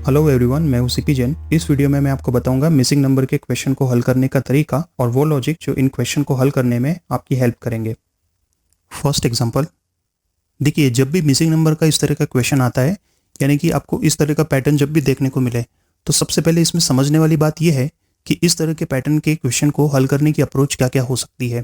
Hello everyone, मैं हूं CP Jain. इस वीडियो में मैं आपको बताऊंगा मिसिंग नंबर के क्वेश्चन को हल करने का तरीका और वो लॉजिक जो इन क्वेश्चन को हल करने में आपकी हेल्प करेंगे। फर्स्ट एग्जांपल देखिए, जब भी मिसिंग नंबर का इस तरह का क्वेश्चन आता है, यानी कि आपको इस तरह का पैटर्न जब भी देखने को मिले, तो सबसे पहले इसमें समझने वाली बात यह है कि इस तरह के पैटर्न के क्वेश्चन को हल करने की अप्रोच क्या क्या हो सकती है,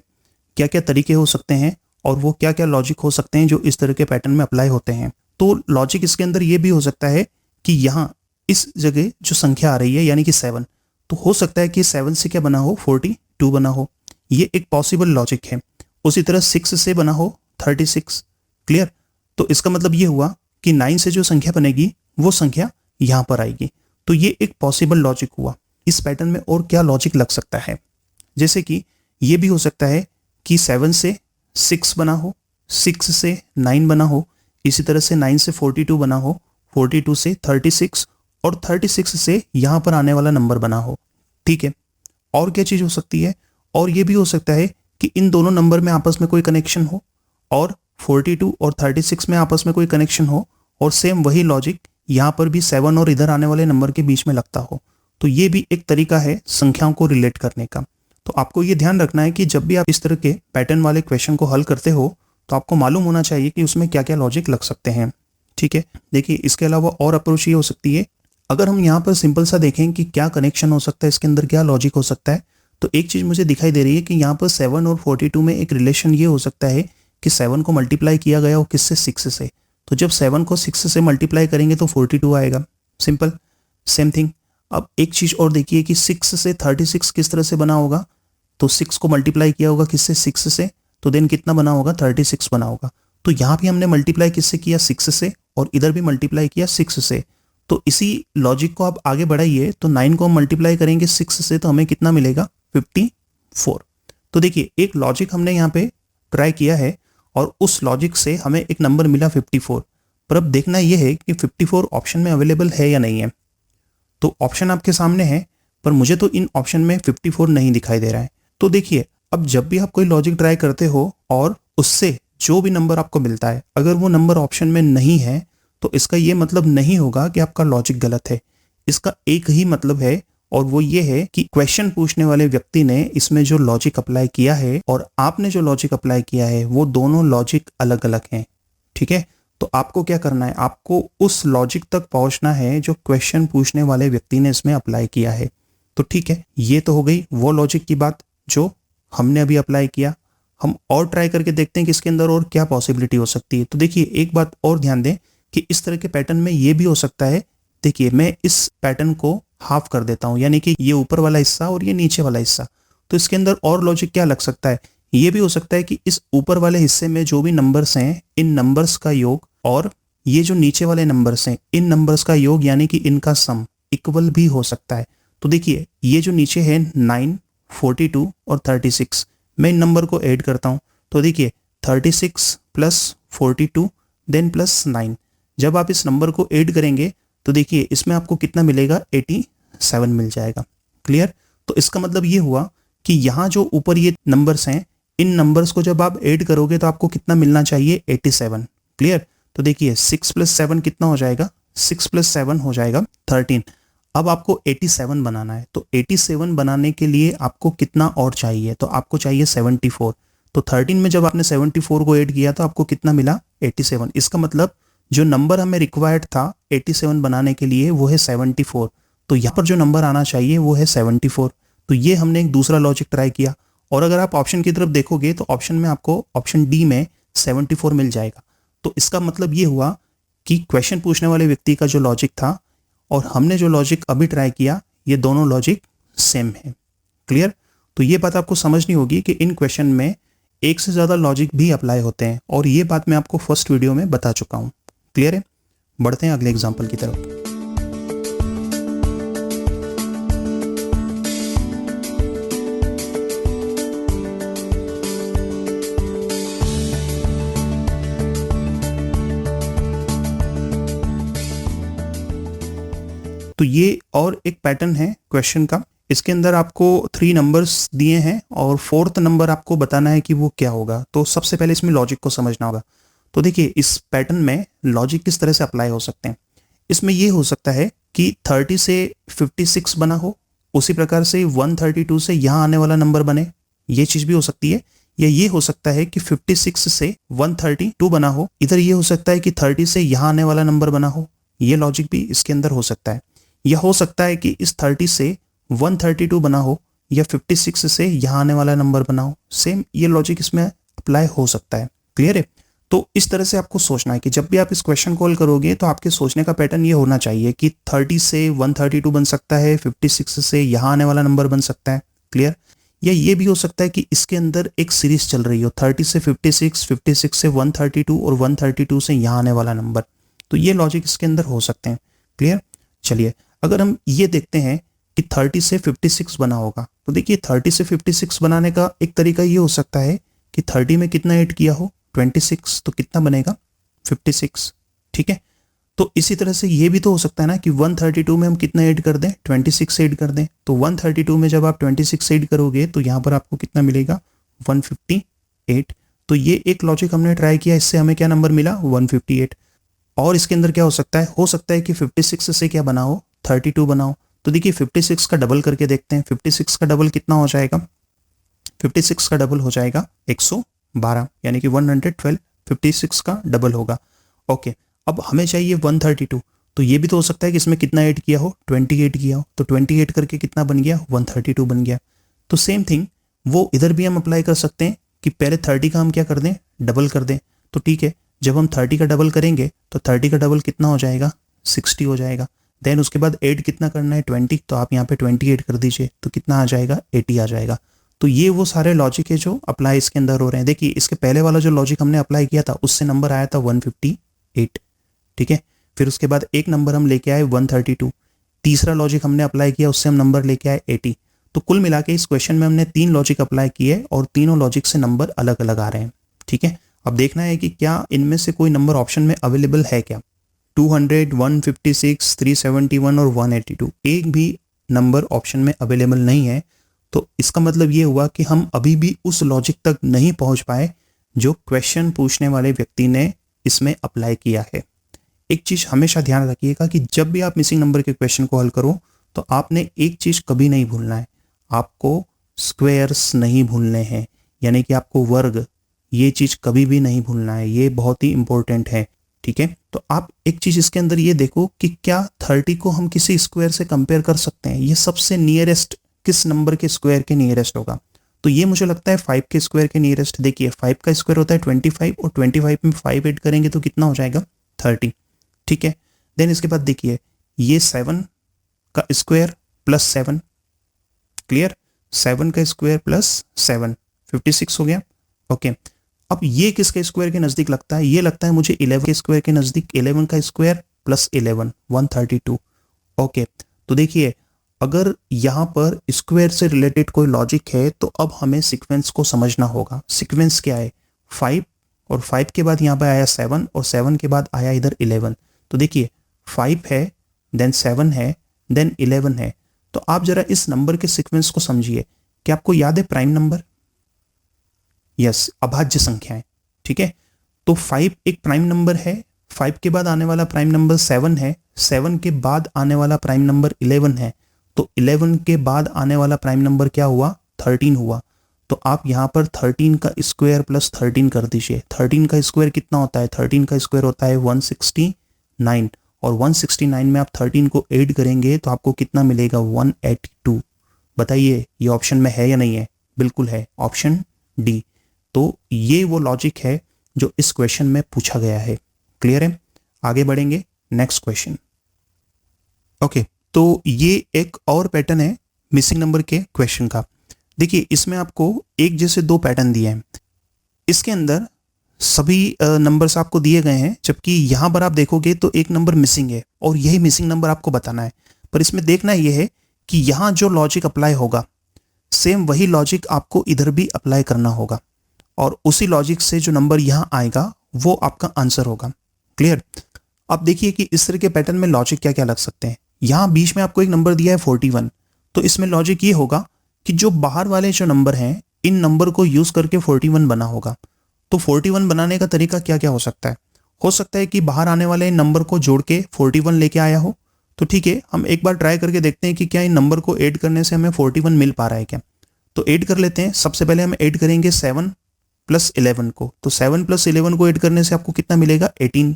क्या क्या तरीके हो सकते हैं और वो क्या क्या लॉजिक हो सकते हैं जो इस तरह के पैटर्न में अप्लाई होते हैं। तो लॉजिक इसके अंदर ये भी हो सकता है कि यहाँ इस जगह जो संख्या आ रही है यानी कि 7, तो हो सकता है कि 7 से क्या बना हो, 42 बना हो। ये एक पॉसिबल लॉजिक है। उसी तरह 6 से बना हो 36। क्लियर? तो इसका मतलब ये हुआ कि 9 से जो संख्या बनेगी वो संख्या यहां पर आएगी। तो ये एक पॉसिबल लॉजिक हुआ। इस पैटर्न में और क्या लॉजिक लग सकता है, जैसे कि ये भी हो सकता है कि 7 से 6 बना हो, 6 से 9 बना हो, इसी तरह से 9 से 42 बना हो, 42 से 36 और 36 से यहां पर आने वाला नंबर बना हो। ठीक है, और क्या चीज हो सकती है? और ये भी हो सकता है कि इन दोनों नंबर में आपस में कोई कनेक्शन हो और 42 और 36 में आपस में कोई कनेक्शन हो, और सेम वही लॉजिक यहां पर भी 7 और इधर आने वाले नंबर के बीच में लगता हो। तो ये भी एक तरीका है संख्याओं को रिलेट करने का। तो आपको ये ध्यान रखना है कि जब भी आप इस तरह के पैटर्न वाले क्वेश्चन को हल करते हो तो आपको मालूम होना चाहिए कि उसमें क्या क्या लॉजिक लग सकते हैं। ठीक है, देखिए इसके अलावा और अप्रोच ये हो सकती है, अगर हम यहाँ पर सिंपल सा देखें कि क्या कनेक्शन हो सकता है, इसके अंदर क्या लॉजिक हो सकता है, तो एक चीज मुझे दिखाई दे रही है कि यहाँ पर 7 और 42 में एक रिलेशन ये हो सकता है कि 7 को मल्टीप्लाई किया गया हो किससे, 6 से। तो जब 7 को 6 से मल्टीप्लाई करेंगे तो 42 आएगा। Simple, same thing. अब एक चीज और देखिए कि 6 से 36 किस तरह से बना होगा, तो 6 को मल्टीप्लाई किया होगा किससे, 6 से, तो देन कितना बना होगा, 36 बना होगा। तो यहाँ भी हमने मल्टीप्लाई किससे किया, 6 से, और इधर भी मल्टीप्लाई किया 6 से। तो इसी लॉजिक को आप आगे बढ़ाइए, तो 9 को हम मल्टीप्लाई करेंगे 6 से तो हमें कितना मिलेगा, 54। तो देखिए एक लॉजिक हमने यहाँ पे ट्राई किया है और उस लॉजिक से हमें एक नंबर मिला 54। पर अब देखना यह है कि 54 ऑप्शन में अवेलेबल है या नहीं है। तो ऑप्शन आपके सामने है, पर मुझे तो इन ऑप्शन में 54 नहीं दिखाई दे रहा है। तो देखिए, अब जब भी आप कोई लॉजिक ट्राई करते हो और उससे जो भी नंबर आपको मिलता है, अगर वो नंबर ऑप्शन में नहीं है, तो इसका ये मतलब नहीं होगा कि आपका लॉजिक गलत है। इसका एक ही मतलब है, और वो ये है कि क्वेश्चन पूछने वाले व्यक्ति ने इसमें जो लॉजिक अप्लाई किया है और आपने जो लॉजिक अप्लाई किया है, वो दोनों लॉजिक अलग अलग हैं। ठीक है, तो आपको क्या करना है, आपको उस लॉजिक तक पहुंचना है जो क्वेश्चन पूछने वाले व्यक्ति ने इसमें अप्लाई किया है। तो ठीक है, ये तो हो गई वो लॉजिक की बात जो हमने अभी अप्लाई किया। हम और ट्राई करके देखते हैं कि इसके अंदर और क्या पॉसिबिलिटी हो सकती है। तो देखिए एक बात और ध्यान दें कि इस तरह के पैटर्न में ये भी हो सकता है। देखिए मैं इस पैटर्न को हाफ कर देता हूं, यानी कि ये ऊपर वाला हिस्सा और ये नीचे वाला हिस्सा। तो इसके अंदर और लॉजिक क्या लग सकता है, ये भी हो सकता है कि इस ऊपर वाले हिस्से में जो भी नंबर्स हैं, इन नंबर्स का योग, और ये जो नीचे वाले नंबर्स हैं, इन नंबर्स का योग, यानी कि इनका सम इक्वल भी हो सकता है। तो देखिए ये जो नीचे है 9, 42 और 36, मैं इन नंबर को ऐड करता हूं। तो देखिए 36 प्लस 42 देन प्लस 9, जब आप इस नंबर को ऐड करेंगे तो देखिए इसमें आपको कितना मिलेगा, 87 मिल जाएगा। क्लियर? तो इसका मतलब ये हुआ कि यहाँ जो ऊपर ये नंबर्स हैं, इन नंबर्स को जब आप ऐड करोगे तो आपको कितना मिलना चाहिए, 87। क्लियर? तो देखिए 6 + 7 कितना हो जाएगा, 6 + 7 हो जाएगा 13। अब आपको 87 बनाना है, तो 87 बनाने के लिए आपको कितना और चाहिए, तो आपको चाहिए 74। तो 13 में जब आपने 74 को ऐड किया तो आपको कितना मिला, 87। इसका मतलब जो नंबर हमें रिक्वायर्ड था 87 बनाने के लिए वो है 74। तो यहाँ पर जो नंबर आना चाहिए वो है 74। तो ये हमने एक दूसरा लॉजिक ट्राई किया, और अगर आप ऑप्शन की तरफ देखोगे तो ऑप्शन में आपको ऑप्शन डी में 74 मिल जाएगा। तो इसका मतलब ये हुआ कि क्वेश्चन पूछने वाले व्यक्ति का जो लॉजिक था और हमने जो लॉजिक अभी ट्राई किया, ये दोनों लॉजिक सेम है। क्लियर? तो ये बात आपको समझनी होगी कि इन क्वेश्चन में एक से ज़्यादा लॉजिक भी अप्लाई होते हैं, और ये बात मैं आपको फर्स्ट वीडियो में बता चुका हूँ। क्लियर है? बढ़ते हैं अगले एग्जाम्पल की तरफ। तो ये और एक पैटर्न है क्वेश्चन का। इसके अंदर आपको 3 नंबर्स दिए हैं और 4th नंबर आपको बताना है कि वो क्या होगा। तो सबसे पहले इसमें लॉजिक को समझना होगा। तो देखिए इस पैटर्न में लॉजिक किस तरह से अप्लाई हो सकते हैं। इसमें ये हो सकता है कि 30 से 56 बना हो, उसी प्रकार से 132 से यहाँ आने वाला नंबर बने, ये चीज भी हो सकती है। या ये हो सकता है कि 56 से 132 बना हो, इधर ये हो सकता है कि 30 से यहाँ आने वाला नंबर बना हो, ये लॉजिक भी इसके अंदर हो सकता है। या हो सकता है कि इस 30 से 132 बना हो या 56 से यहाँ आने वाला नंबर बना हो, सेम ये लॉजिक इसमें अप्लाई हो सकता है। क्लियर है? तो इस तरह से आपको सोचना है कि जब भी आप इस क्वेश्चन को हल करोगे तो आपके सोचने का पैटर्न ये होना चाहिए कि 30 से 132 बन सकता है, 56 से यहाँ आने वाला नंबर बन सकता है। क्लियर? या ये भी हो सकता है कि इसके अंदर एक सीरीज चल रही हो, 30 से 56, 56 से 132 और 132 से यहाँ आने वाला नंबर, तो ये लॉजिक इसके अंदर हो सकते हैं। क्लियर? चलिए अगर हम ये देखते हैं कि 30 से 56 बना होगा, तो देखिए 30 से 56 बनाने का एक तरीका ये हो सकता है कि 30 में कितना ऐड किया हो, 26, तो कितना बनेगा 56। ठीक है, तो इसी तरह से ये भी तो हो सकता है ना कि 132 में हम कितना ऐड कर दें, 26 ऐड कर दें। तो 132 में जब आप 26 ऐड करोगे तो यहाँ पर आपको कितना मिलेगा, 158। तो ये एक लॉजिक हमने ट्राई किया, इससे हमें क्या नंबर मिला, 158। और इसके अंदर क्या हो सकता है कि 56 से क्या बना हो, 32 बनाओ। तो देखिए 56 का डबल करके देखते हैं, 56 का डबल कितना हो जाएगा, 56 का डबल हो जाएगा 112, यानी कि 112, 56 का डबल होगा। ओके, अब हमें चाहिए 132, तो ये भी तो हो सकता है कि इसमें कितना ऐड किया हो, 28 किया हो, तो 28 करके कितना बन गया, 132 बन गया। तो सेम थिंग वो इधर भी हम अप्लाई कर सकते हैं कि पहले 30 का हम क्या कर दें, डबल कर दें। तो ठीक है, जब हम 30 का डबल करेंगे तो 30 का डबल कितना हो जाएगा, 60 हो जाएगा। देन उसके बाद ऐड कितना करना है, 20, तो आप यहाँ पे 28 कर दीजिए, तो कितना आ जाएगा, 80 आ जाएगा। तो ये वो सारे लॉजिक है जो अप्लाई इसके अंदर हो रहे हैं। देखिए इसके पहले वाला जो लॉजिक हमने अप्लाई किया था उससे नंबर आया था 158। ठीक है, फिर उसके बाद एक नंबर हम लेके आए 132, तीसरा लॉजिक हमने अप्लाई किया, उससे हम नंबर लेके आए 80। तो कुल मिला के इस क्वेश्चन में हमने 3 लॉजिक अप्लाई किए और तीनों लॉजिक से नंबर अलग अलग आ रहे हैं। ठीक है, अब देखना है कि क्या इनमें से कोई नंबर ऑप्शन में अवेलेबल है क्या। 200, 156, 371 और 182, एक भी नंबर ऑप्शन में अवेलेबल नहीं है। तो इसका मतलब ये हुआ कि हम अभी भी उस लॉजिक तक नहीं पहुंच पाए जो क्वेश्चन पूछने वाले व्यक्ति ने इसमें अप्लाई किया है। एक चीज हमेशा ध्यान रखिएगा कि जब भी आप मिसिंग नंबर के क्वेश्चन को हल करो तो आपने एक चीज कभी नहीं भूलना है, आपको स्क्वायर्स नहीं भूलने हैं, यानी कि आपको वर्ग, ये चीज कभी भी नहीं भूलना है, ये बहुत ही इंपॉर्टेंट है। ठीक है, तो आप एक चीज इसके अंदर ये देखो कि क्या 30 को हम किसी स्क्वायर से कंपेयर कर सकते हैं, ये सबसे नियरेस्ट किस नंबर के स्क्वायर के नियरेस्ट होगा। तो ये मुझे लगता है 5 के स्क्वायर के नियरेस्ट। देखिए 5 का स्क्वायर होता है 25 और 25 में 5 ऐड करेंगे तो कितना हो जाएगा, 30। ठीक है, देन इसके बाद देखिए ये 7 का स्क्वायर प्लस 7, क्लियर, 7 का स्क्वायर प्लस 7, 56 हो गया। ओके, अब ये किसके स्क्वायर के नजदीक लगता है, ये लगता है मुझे 11 के स्क्वायर के नजदीक, 11 का स्क्वायर प्लस 11, 132। ओके, तो देखिए अगर यहाँ पर स्क्वायर से रिलेटेड कोई लॉजिक है तो अब हमें सीक्वेंस को समझना होगा। सीक्वेंस क्या है, 5 और 5 के बाद यहाँ पर आया 7 और 7 के बाद आया इधर 11। तो देखिए 5 है, देन 7 है, देन 11 है। तो आप जरा इस नंबर के सीक्वेंस को समझिए। क्या आपको याद है प्राइम नंबर, यस, अभाज्य संख्याएं। ठीक है, तो 5 एक प्राइम नंबर है, 5 के बाद आने वाला प्राइम नंबर 7 है, 7 के बाद आने वाला प्राइम नंबर 11 है, तो 11 के बाद आने वाला प्राइम नंबर क्या हुआ, 13 हुआ। तो आप यहाँ पर 13 का स्क्वायर प्लस 13 कर दीजिए। 13 का स्क्वायर कितना होता है, 13 का स्क्वायर होता है 169, और 169 में आप 13 को ऐड करेंगे तो आपको कितना मिलेगा, 182। बताइए ये ऑप्शन में है या नहीं है, बिल्कुल है, ऑप्शन डी। तो ये वो लॉजिक है जो इस क्वेश्चन में पूछा गया है। क्लियर है, आगे बढ़ेंगे नेक्स्ट क्वेश्चन। ओके, तो ये एक और पैटर्न है मिसिंग नंबर के क्वेश्चन का। देखिए इसमें आपको एक जैसे 2 पैटर्न दिए हैं, इसके अंदर सभी नंबर्स आपको दिए गए हैं, जबकि यहाँ पर आप देखोगे तो एक नंबर मिसिंग है और यही मिसिंग नंबर आपको बताना है। पर इसमें देखना यह है कि यहाँ जो लॉजिक अप्लाई होगा सेम वही लॉजिक आपको इधर भी अप्लाई करना होगा, और उसी लॉजिक से जो नंबर यहाँ आएगा वो आपका आंसर होगा। क्लियर, अब देखिए कि इस तरह के पैटर्न में लॉजिक क्या क्या लग सकते हैं। यहाँ बीच में आपको एक नंबर दिया है 41, तो इसमें लॉजिक ये होगा कि जो बाहर वाले जो नंबर हैं इन नंबर को यूज करके 41 बना होगा। तो 41 बनाने का तरीका क्या क्या हो सकता है कि बाहर आने वाले नंबर को जोड़ के 41 लेके आया हो, तो ठीक है, हम एक बार ट्राई करके देखते हैं कि क्या इन नंबर को ऐड करने से हमें 41 मिल पा रहा है क्या। तो ऐड कर लेते हैं। सबसे पहले हम ऐड करेंगे 7 प्लस 11 को। तो 7 प्लस 11 को ऐड करने से आपको कितना मिलेगा, 18।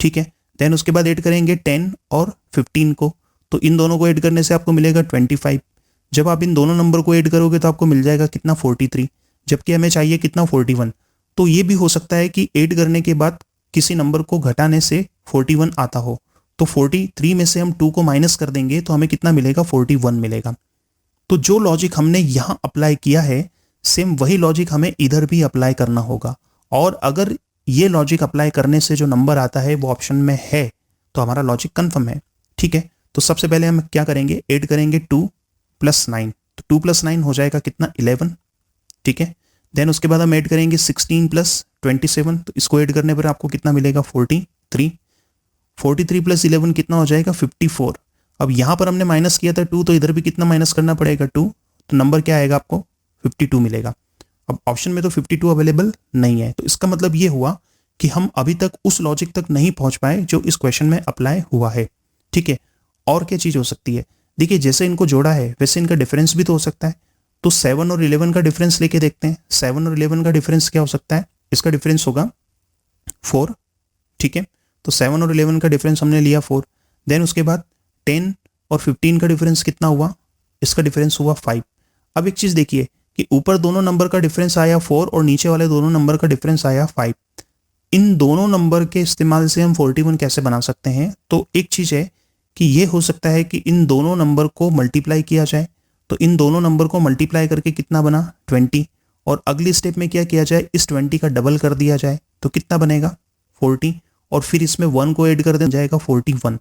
ठीक है, देन उसके बाद ऐड करेंगे 10 और 15 को। तो इन दोनों को ऐड करने से आपको मिलेगा 25। जब आप इन दोनों नंबर को ऐड करोगे तो आपको मिल जाएगा कितना, 43, जबकि हमें चाहिए कितना, 41। तो ये भी हो सकता है कि ऐड करने के बाद किसी नंबर को घटाने से 41 आता हो। तो 43 में से हम 2 को माइनस कर देंगे तो हमें कितना मिलेगा, 41 मिलेगा। तो जो लॉजिक हमने यहाँ अप्लाई किया है, सेम वही लॉजिक हमें इधर भी अप्लाई करना होगा। और अगर ये लॉजिक अप्लाई करने से जो नंबर आता है वो ऑप्शन में है तो हमारा लॉजिक कंफर्म है। ठीक है, तो सबसे पहले हम क्या करेंगे, ऐड करेंगे 2 प्लस 9। तो 2 प्लस 9 हो जाएगा कितना, 11। ठीक है, देन उसके बाद हम ऐड करेंगे 16 प्लस 27। तो इसको ऐड करने पर आपको कितना मिलेगा, 43। 43 प्लस 11 कितना हो जाएगा, 54। अब यहाँ पर हमने माइनस किया था 2, तो इधर भी कितना माइनस करना पड़ेगा, 2। तो नंबर क्या आएगा, आपको 52 मिलेगा। अब ऑप्शन में तो 52 अवेलेबल नहीं है, तो इसका मतलब ये हुआ कि हम अभी तक उस लॉजिक तक नहीं पहुंच पाए जो इस क्वेश्चन में अप्लाई हुआ है। ठीक है, और क्या चीज़ हो सकती है, देखिए जैसे इनको जोड़ा है वैसे इनका डिफरेंस भी तो हो सकता है। तो 7 और 11 का डिफरेंस लेके देखते हैं। 7 और 11 का डिफरेंस क्या हो सकता है, इसका डिफरेंस होगा 4। ठीक है, तो 7 और 11 का डिफरेंस हमने लिया 4। देन उसके बाद 10 और 15 का डिफरेंस कितना हुआ, इसका डिफरेंस हुआ 5। अब एक चीज़ देखिए कि ऊपर दोनों नंबर का डिफरेंस आया 4 और नीचे वाले दोनों नंबर का डिफरेंस आया 5। इन दोनों नंबर के इस्तेमाल से हम 41 कैसे बना सकते हैं, तो एक चीज़ है कि ये हो सकता है कि इन दोनों नंबर को मल्टीप्लाई किया जाए। तो इन दोनों नंबर को मल्टीप्लाई करके कितना बना, 20। और अगली स्टेप में क्या किया जाए, इस 20 का डबल कर दिया जाए तो कितना बनेगा, 40। और फिर इसमें 1 को ऐड कर दिया जाएगा, 41।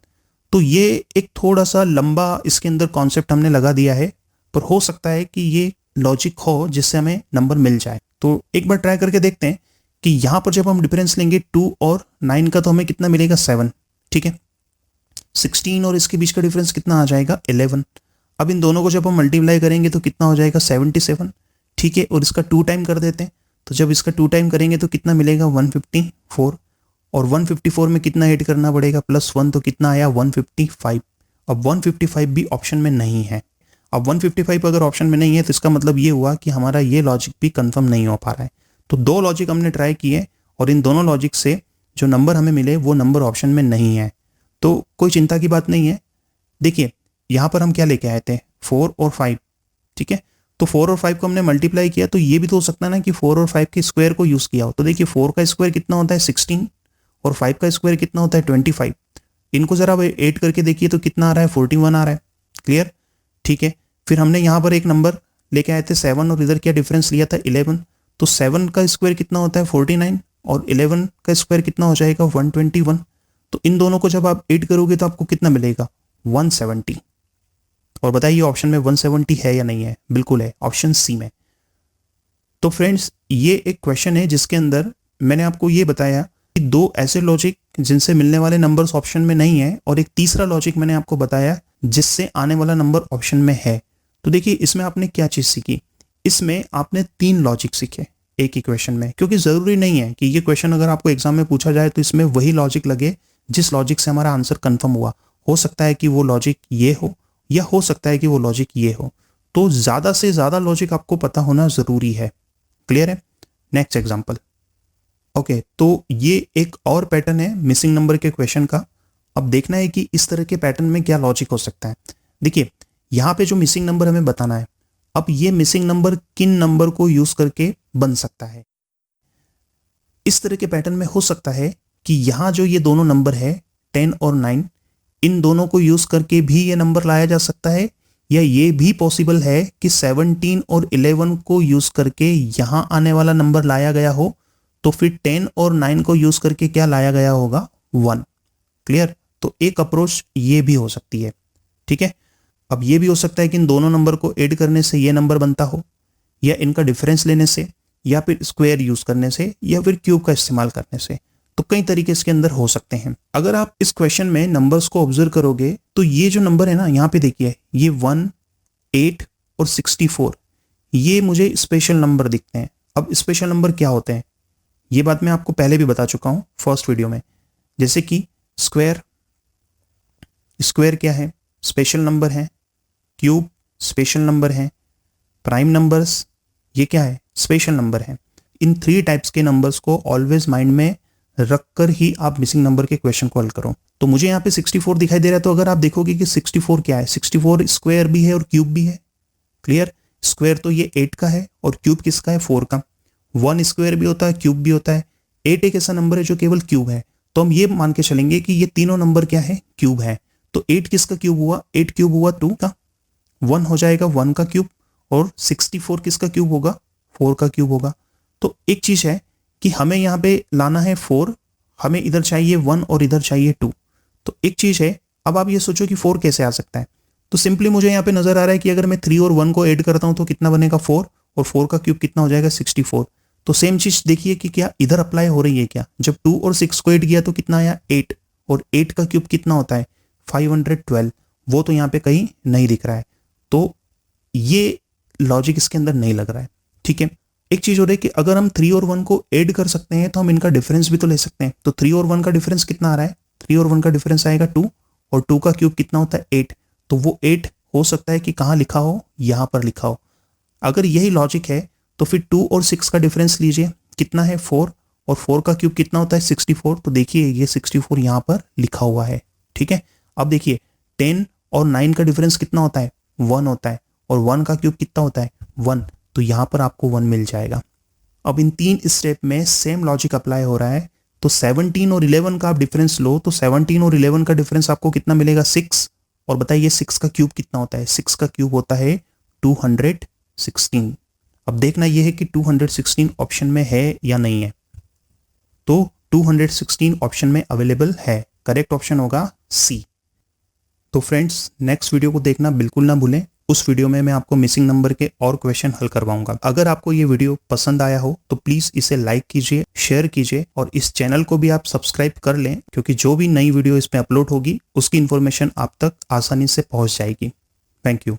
तो ये एक थोड़ा सा लंबा इसके अंदर कॉन्सेप्ट हमने लगा दिया है, पर हो सकता है कि ये लॉजिक हो जिससे हमें नंबर मिल जाए। तो एक बार ट्राई करके देखते हैं कि यहाँ पर जब हम डिफरेंस लेंगे 2 और 9 का तो हमें कितना मिलेगा, 7। ठीक है, 16 और इसके बीच का डिफरेंस कितना आ जाएगा, 11। अब इन दोनों को जब हम मल्टीप्लाई करेंगे तो कितना हो जाएगा, 77। ठीक है, और इसका 2 टाइम कर देते हैं। तो जब इसका 2 टाइम करेंगे तो कितना मिलेगा, 154। और 154 में कितना ऐड करना पड़ेगा, +1, तो कितना आया, 155। अब 155 भी ऑप्शन में नहीं है। अब 155 अगर ऑप्शन में नहीं है तो इसका मतलब ये हुआ कि हमारा ये लॉजिक भी कंफर्म नहीं हो पा रहा है। तो 2 लॉजिक हमने ट्राई किए और इन दोनों लॉजिक से जो नंबर हमें मिले वो नंबर ऑप्शन में नहीं है। तो कोई चिंता की बात नहीं है। देखिए यहाँ पर हम क्या लेके आए थे, 4 और 5। ठीक है, तो 4 और 5 को हमने मल्टीप्लाई किया, तो ये भी तो हो सकता है ना कि 4 और 5 के स्क्वायर को यूज़ किया हो। तो देखिए 4 का स्क्वायर कितना होता है, 16, और 5 का स्क्वायर कितना होता है, 25। इनको ज़रा ऐड करके देखिए तो कितना आ रहा है, 41 आ रहा है। क्लियर। ठीक है, फिर हमने यहाँ पर एक नंबर लेके आए थे 7 और इधर क्या डिफरेंस लिया था, 11। तो 7 का स्क्वायर कितना होता है, 49, और 11 का स्क्वायर कितना हो जाएगा, 121। तो इन दोनों को जब आप ऐड करोगे तो आपको कितना मिलेगा, 170। और बताइए ऑप्शन में 170 है या नहीं है, बिल्कुल है, ऑप्शन सी में। तो फ्रेंड्स ये एक क्वेश्चन है जिसके अंदर मैंने आपको ये बताया कि 2 ऐसे लॉजिक जिनसे मिलने वाले नंबर्स ऑप्शन में नहीं है, और एक तीसरा लॉजिक मैंने आपको बताया जिससे आने वाला नंबर ऑप्शन में है। तो देखिए इसमें आपने क्या चीज़ सीखी, इसमें आपने 3 लॉजिक सीखे एक ही क्वेश्चन में, क्योंकि ज़रूरी नहीं है कि ये क्वेश्चन अगर आपको एग्जाम में पूछा जाए तो इसमें वही लॉजिक लगे जिस लॉजिक से हमारा आंसर कंफर्म हुआ। हो सकता है कि वो लॉजिक ये हो या हो सकता है कि वो लॉजिक ये हो। तो ज़्यादा से ज़्यादा लॉजिक आपको पता होना ज़रूरी है। क्लियर है। Next example. ओके, तो ये एक और पैटर्न है मिसिंग नंबर के क्वेश्चन का। अब देखना है कि इस तरह के पैटर्न में क्या लॉजिक हो सकता है। देखिए यहाँ पे जो मिसिंग नंबर हमें बताना है, अब ये मिसिंग नंबर किन नंबर को यूज करके बन सकता है। इस तरह के पैटर्न में हो सकता है कि यहाँ जो ये दोनों नंबर है 10 और 9, इन दोनों को यूज करके भी ये नंबर लाया जा सकता है, या ये भी पॉसिबल है कि 17 और 11 को यूज करके यहाँ आने वाला नंबर लाया गया हो, तो फिर 10 और 9 को यूज करके क्या लाया गया होगा, 1। क्लियर। तो एक अप्रोच ये भी हो सकती है। ठीक है, अब ये भी हो सकता है कि इन दोनों नंबर को ऐड करने से ये नंबर बनता हो, या इनका डिफरेंस लेने से, या फिर स्क्वायर यूज करने से, या फिर क्यूब का इस्तेमाल करने से। तो कई तरीके इसके अंदर हो सकते हैं। अगर आप इस क्वेश्चन में नंबर्स को ऑब्जर्व करोगे तो ये जो नंबर है ना, यहाँ पे देखिए ये 1, 8 और 64, ये मुझे स्पेशल नंबर दिखते हैं। अब स्पेशल नंबर क्या होते हैं ये बात मैं आपको पहले भी बता चुका हूँ फर्स्ट वीडियो में, जैसे कि स्क्वायर, स्क्वायर क्या है? स्पेशल नंबर है। क्यूब स्पेशल नंबर है। प्राइम नंबर्स ये क्या है? स्पेशल नंबर है। इन 3 टाइप्स के नंबर्स को ऑलवेज माइंड में रखकर ही आप मिसिंग नंबर के क्वेश्चन को हल करो। तो मुझे यहाँ पे 64 दिखाई दे रहा है, तो अगर आप देखोगे कि 64 क्या है, 64 स्क्वायर भी है और क्यूब भी है। क्लियर? स्क्वायर तो ये 8 का है और क्यूब किसका है? 4 का। 1 स्क्वायर भी होता है, क्यूब भी होता है। 8 एक ऐसा नंबर है जो केवल क्यूब है, तो हम ये मान के चलेंगे कि ये तीनों नंबर क्या है? क्यूब है। तो 8 किसका क्यूब हुआ? 8 क्यूब हुआ 2 का, 1 हो जाएगा 1 का क्यूब, और 64 किसका क्यूब होगा? 4 का क्यूब होगा। तो एक चीज है कि हमें यहाँ पे लाना है 4, हमें इधर चाहिए 1 और इधर चाहिए 2। तो एक चीज है, अब आप ये सोचो कि 4 कैसे आ सकता है। तो सिंपली मुझे यहाँ पे नजर आ रहा है कि अगर मैं 3 और 1 को ऐड करता हूं तो कितना बनेगा? 4, और 4 का क्यूब कितना हो जाएगा? 64। तो सेम चीज देखिए कि क्या इधर अप्लाई हो रही है क्या? जब 2 और 6 को ऐड किया तो कितना आया? 8, और 8 का क्यूब कितना होता है? 512। वो तो यहाँ पे कहीं नहीं दिख रहा है, तो ये लॉजिक इसके अंदर नहीं लग रहा है। ठीक है, एक चीज हो रही है कि अगर हम 3 और 1 को ऐड कर सकते हैं तो हम इनका डिफरेंस भी तो ले सकते हैं। तो 3 और 1 का डिफरेंस कितना आ रहा है? 3 और 1 का डिफरेंस आएगा 2, और 2 का क्यूब कितना होता है? 8। तो वो 8 हो सकता है कि कहाँ लिखा हो? यहाँ पर लिखा हो। अगर यही लॉजिक है तो फिर 2 और 6 का डिफरेंस लीजिए, कितना है? 4, और 4 का क्यूब कितना होता है? 64। तो देखिए ये 64 यहाँ पर लिखा हुआ है। ठीक है, अब देखिए 10 और 9 का डिफरेंस कितना होता है? 1 होता है, और 1 का क्यूब कितना होता है? 1। तो यहाँ पर आपको 1 मिल जाएगा। अब इन 3 स्टेप में सेम लॉजिक अप्लाई हो रहा है। तो 17 और 11 का आप डिफरेंस लो, तो 17 और 11 का डिफरेंस आपको कितना मिलेगा? 6। और बताइए 6 का क्यूब कितना होता है? 6 का क्यूब होता है 216। अब देखना यह है कि 216 ऑप्शन में है या नहीं है। तो 216 ऑप्शन में अवेलेबल है। करेक्ट ऑप्शन होगा सी। तो फ्रेंड्स, नेक्स्ट वीडियो को देखना बिल्कुल ना भूलें। उस वीडियो में मैं आपको मिसिंग नंबर के और क्वेश्चन हल करवाऊंगा। अगर आपको ये वीडियो पसंद आया हो तो प्लीज इसे लाइक कीजिए, शेयर कीजिए, और इस चैनल को भी आप सब्सक्राइब कर लें, क्योंकि जो भी नई वीडियो इसमें अपलोड होगी उसकी इन्फॉर्मेशन आप तक आसानी से पहुंच जाएगी। Thank you.